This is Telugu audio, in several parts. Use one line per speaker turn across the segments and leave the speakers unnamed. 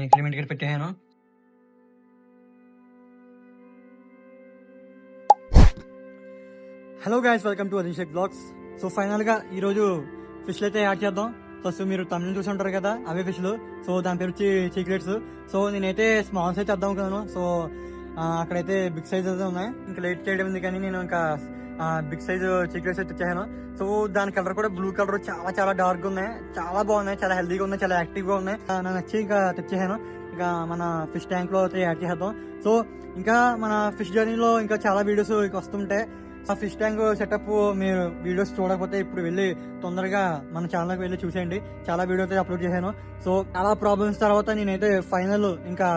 ఇంక్రిమెంట్ కి పెట్టాను. Hello guys, welcome to Adishek blogs. So final గా ఈ రోజు ఫిష్లు అయితే యాడ్ చేద్దాం. ఫస్ట్ మీరు తమిళ చూసి ఉంటారు కదా, అవే ఫిష్లు. సో దాని పేరు వచ్చి చీక్లెట్స్. సో నేనైతే స్మాల్ సైజ్ చేద్దాం అనుకున్నాను. సో అక్కడైతే బిగ్ సైజ్ అయితే ఉన్నాయి. ఇంకా లేట్ చేయడం ఉంది కానీ నేను ఇంకా బిగ్ సైజ్ చీక్లెట్స్ అయితే తెచ్చాను. సో దాని కలర్ కూడా బ్లూ కలర్, చాలా చాలా డార్క్ ఉన్నాయి, చాలా బాగున్నాయి, చాలా హెల్దీగా ఉన్నాయి, చాలా యాక్టివ్ గా ఉన్నాయి. నాకు నచ్చి ఇంకా తెచ్చేసాను. ఇంకా మన ఫిష్ ట్యాంక్ లో అయితే యాడ్ చేద్దాం. సో ఇంకా మన ఫిష్ జర్నీలో ఇంకా చాలా వీడియోస్ వస్తుంటాయి. ఆ ఫిష్ ట్యాంక్ సెటప్ మీరు వీడియోస్ చూడకపోతే ఇప్పుడు వెళ్ళి తొందరగా మన ఛానల్కి వెళ్ళి చూసేయండి. చాలా వీడియోస్ అప్లోడ్ చేశాను. సో చాలా ప్రాబ్లమ్స్ తర్వాత నేనైతే ఫైనల్ ఇంకా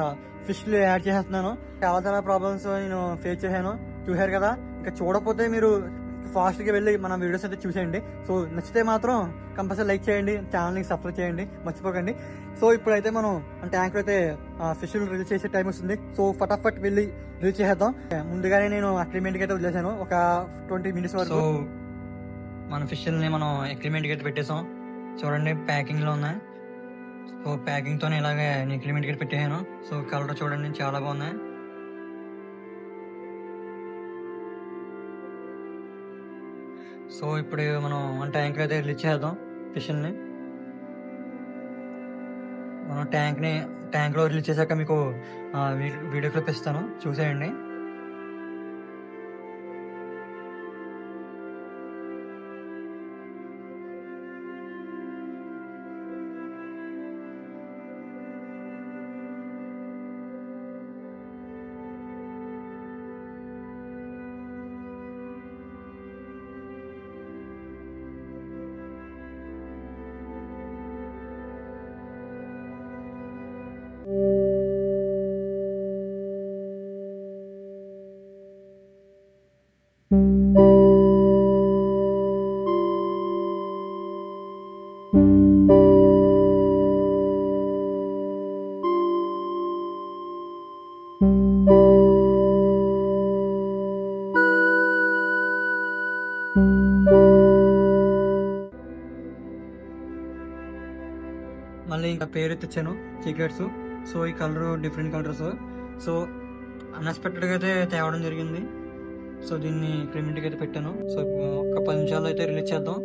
ఫిష్ యాడ్ చేస్తున్నాను. చాలా ప్రాబ్లమ్స్ నేను ఫేస్ చేశాను, చూశారు కదా. ఇంకా చూడకపోతే మీరు ఫాస్ట్ గా వెళ్ళి మన వీడియోస్ అయితే చూసేయండి. సో నచ్చితే మాత్రం కంపల్సరీ లైక్ చేయండి, ఛానల్ ని సబ్స్క్రైబ్ చేయండి, మర్చిపోకండి. సో ఇప్పుడైతే మనం ట్యాంక్ లో అయితే ఫిష్ రిలీజ్ చేసే టైం వస్తుంది. సో ఫటాఫట్ వెళ్ళి రిలీజ్ చేసేద్దాం. ముందుగానే నేను అగ్రిమెంట్ కి అయితే వదిలేసాను ఒక 20 minutes వరకు. సో మన ఫిష్ ని మనం అగ్రిమెంట్ కి అయితే పెట్టేసాం. చూడండి ప్యాకింగ్ లో ఉన్నాయి. సో ప్యాకింగ్ తోనే ఇలాగే అగ్రిమెంట్ కి పెట్టేసాను. సో కలర్ చూడండి చాలా బాగున్నాయి. సో ఇప్పుడు మనం ట్యాంక్ అయితే రిలీజ్ చేద్దాం ఫిష్ని. మనం ట్యాంక్ లో రిలీజ్ చేశాక మీకు వీడియో క్లిప్ ఇస్తాను, చూసేయండి. మళ్ళీ ఇంకా పేరు తెచ్చాను చీక్లెట్స్. సో ఈ కలర్ డిఫరెంట్ కలర్స్. సో అన్ఎక్స్పెక్టెడ్గా అయితే తేవడం జరిగింది. సో దీన్ని క్రిమింట్కి అయితే పెట్టాను. సో ఒక 10 నిమిషాల్లో అయితే రిలీజ్ చేద్దాం.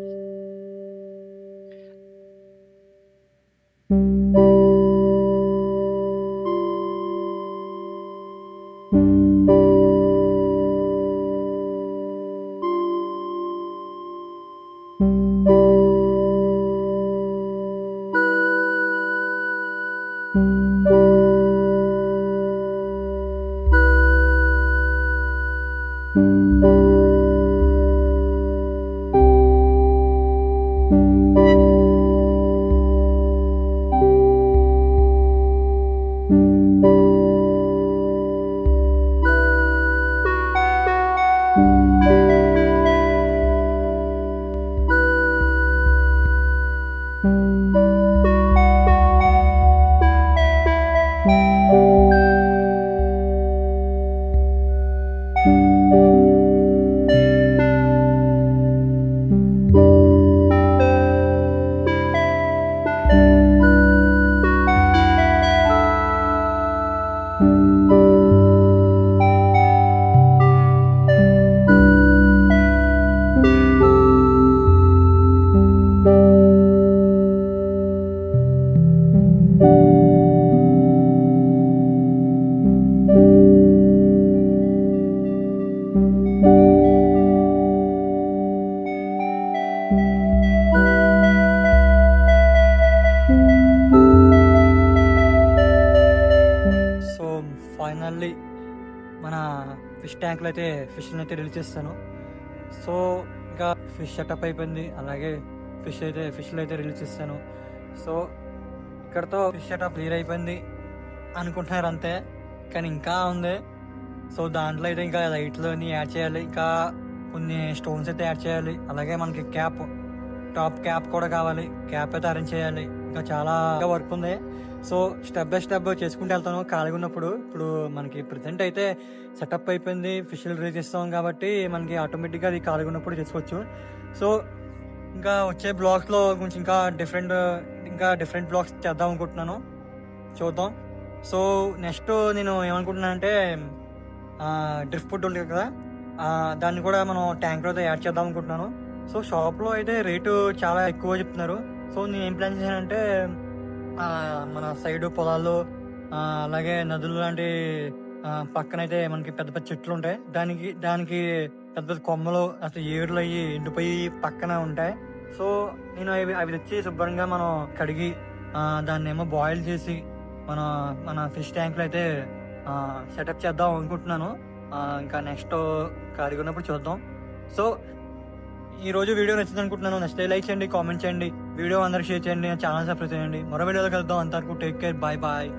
ఫైనల్లీ మన ఫిష్ ట్యాంక్లో అయితే ఫిష్ని అయితే రిలీజ్ చేస్తాను. సో ఇంకా ఫిష్ సెటప్ అయిపోయింది, అలాగే ఫిష్లు అయితే రిలీజ్ చేస్తాను. సో ఇక్కడతో ఫిష్ సెటప్ క్లియర్ అయిపోయింది అనుకుంటున్నారు అంతే, కానీ ఇంకా ఉంది. సో దాంట్లో అయితే ఇంకా లైట్లని యాడ్ చేయాలి, ఇంకా కొన్ని స్టోన్స్ అయితే యాడ్ చేయాలి, అలాగే మనకి టాప్ క్యాప్ కూడా కావాలి, క్యాప్ అయితే అరేంజ్ చేయాలి. ఇంకా చాలా వర్క్ ఉంది. సో స్టెప్ బై స్టెప్ చేసుకుంటూ వెళ్తాను ఖాళీగా ఉన్నప్పుడు. ఇప్పుడు మనకి ప్రెసెంట్ అయితే సెటప్ అయిపోయింది, ఫిష్లు రిలీజ్ చేస్తాం కాబట్టి మనకి ఆటోమేటిక్గా అది ఖాళీగా ఉన్నప్పుడు చేసుకోవచ్చు. సో ఇంకా వచ్చే బ్లాగ్స్లో కొంచెం ఇంకా డిఫరెంట్ బ్లాగ్స్ చేద్దాం అనుకుంటున్నాను, చూద్దాం. సో నెక్స్ట్ నేను ఏమనుకుంటున్నాను అంటే డ్రిఫ్ట్ ఫుడ్ ఉంటుంది కదా, దాన్ని కూడా మనం ట్యాంక్లో అయితే యాడ్ చేద్దాం అనుకుంటున్నాను. సో షాప్లో అయితే రేటు చాలా ఎక్కువ చెప్తున్నారు. సో నేను ఏం ప్లాన్ చేశానంటే మన సైడ్ పొలాల్లో అలాగే నదులు లాంటి పక్కనైతే మనకి పెద్ద పెద్ద చెట్లు ఉంటాయి. దానికి పెద్ద పెద్ద కొమ్మలు అసలు ఏర్లు అయ్యి ఎండిపోయి పక్కన ఉంటాయి. సో నేను అవి తెచ్చి శుభ్రంగా మనం కడిగి దాన్ని ఏమో బాయిల్ చేసి మన ఫిష్ ట్యాంక్లో అయితే సెటప్ చేద్దాం అనుకుంటున్నాను. ఇంకా నెక్స్ట్ ఖాళీగా ఉన్నప్పుడు చూద్దాం. సో ఈ రోజు వీడియో నచ్చింది అనుకుంటున్నాను. నచ్చితే లైక్ చేయండి, కామెంట్ చేయండి, వీడియో అందరికి షేర్ చేయండి, ఛానల్ సబ్స్క్రైబ్ చేయండి. మరో వీడియోలో కలుద్దాం. అంతవరకు టేక్ కేర్, బాయ్ బాయ్.